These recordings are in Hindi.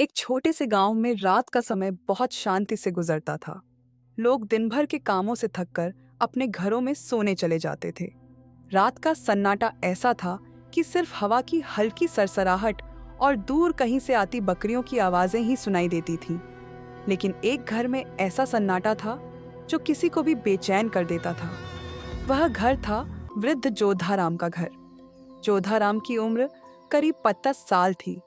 एक छोटे से गांव में रात का समय बहुत शांति से गुजरता था। लोग दिन भर के कामों से थककर अपने घरों में सोने चले जाते थे। रात का सन्नाटा ऐसा था कि सिर्फ हवा की हल्की सरसराहट और दूर कहीं से आती बकरियों की आवाजें ही सुनाई देती थीं। लेकिन एक घर में ऐसा सन्नाटा था जो किसी को भी बेचैन कर देता था। वह घर था वृद्ध जोधाराम का घर। जोधाराम की उम्र करीब 25 साल थी।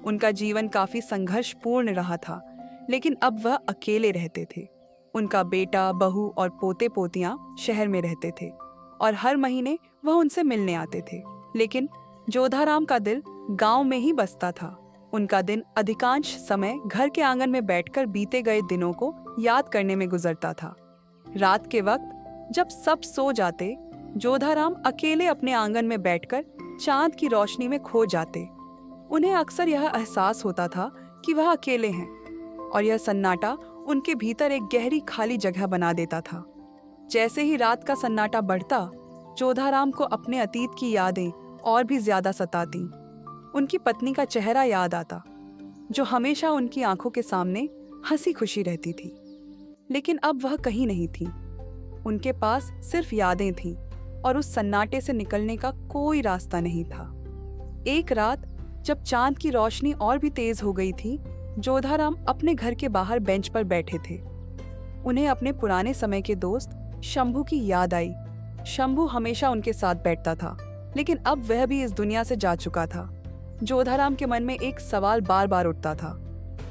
उनका जीवन काफी संघर्षपूर्ण रहा था, लेकिन अब वह अकेले रहते थे। उनका बेटा, बहू और पोते पोतियां शहर में रहते थे और हर महीने वह उनसे मिलने आते थे। लेकिन जोधाराम का दिल गांव में ही बसता था। उनका दिन अधिकांश समय घर के आंगन में बैठकर बीते गए दिनों को याद करने में गुजरता था। रात के वक्त जब सब सो जाते, जोधाराम अकेले अपने आंगन में बैठकर चांद की रोशनी में खो जाते। उन्हें अक्सर यह एहसास होता था कि वह अकेले हैं और यह सन्नाटा उनके भीतर एक गहरी खाली जगह बना देता था। जैसे ही रात का सन्नाटा बढ़ता, जोधाराम को अपने अतीत की यादें और भी ज्यादा सताती। उनकी पत्नी का चेहरा याद आता, जो हमेशा उनकी आंखों के सामने हंसी खुशी रहती थी। लेकिन अब वह कहीं नहीं थी। उनके पास सिर्फ यादें थीं और उस सन्नाटे से निकलने का कोई रास्ता नहीं था। एक रात जब चांद की रोशनी और भी तेज हो गई थी, जोधाराम अपने घर के बाहर बेंच पर बैठे थे। उन्हें अपने पुराने समय के दोस्त शंभू की याद आई। शंभू हमेशा उनके साथ बैठता था, लेकिन अब वह भी इस दुनिया से जा चुका था। जोधाराम के मन में एक सवाल बार बार उठता था,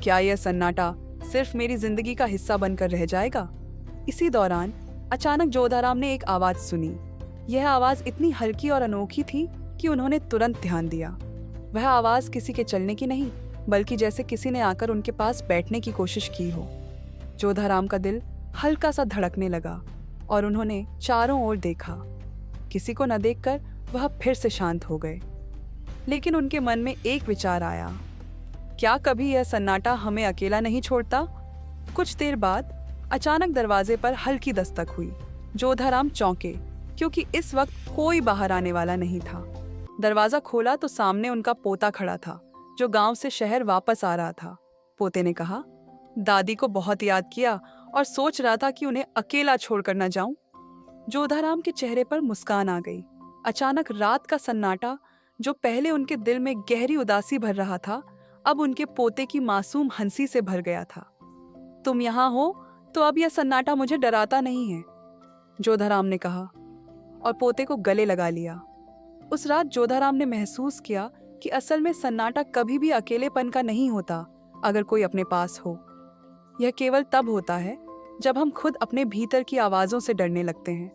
क्या यह सन्नाटा सिर्फ मेरी जिंदगी का हिस्सा बनकर रह जाएगा? इसी दौरान अचानक जोधाराम ने एक आवाज सुनी। यह आवाज इतनी हल्की और अनोखी थी कि उन्होंने तुरंत ध्यान दिया। वह आवाज किसी के चलने की नहीं, बल्कि जैसे किसी ने आकर उनके पास बैठने की कोशिश की हो। जोधाराम का दिल हल्का सा धड़कने लगा और उन्होंने चारों ओर देखा। किसी को न देखकर वह फिर से शांत हो गए। लेकिन उनके मन में एक विचार आया, क्या कभी यह सन्नाटा हमें अकेला नहीं छोड़ता? कुछ देर बाद अचानक दरवाजे पर हल्की दस्तक हुई। जोधाराम चौंके, क्योंकि इस वक्त कोई बाहर आने वाला नहीं था। दरवाजा खोला तो सामने उनका पोता खड़ा था, जो गांव से शहर वापस आ रहा था। पोते ने कहा, दादी को बहुत याद किया और सोच रहा था कि उन्हें अकेला छोड़कर न जाऊं। जोधाराम के चेहरे पर मुस्कान आ गई। अचानक रात का सन्नाटा, जो पहले उनके दिल में गहरी उदासी भर रहा था, अब उनके पोते की मासूम हंसी से भर गया था। तुम यहाँ हो तो अब यह सन्नाटा मुझे डराता नहीं है, जोधाराम ने कहा और पोते को गले लगा लिया। उस रात जोधाराम ने महसूस किया कि असल में सन्नाटा कभी भी अकेलेपन का नहीं होता अगर कोई अपने पास हो। यह केवल तब होता है जब हम खुद अपने भीतर की आवाजों से डरने लगते हैं।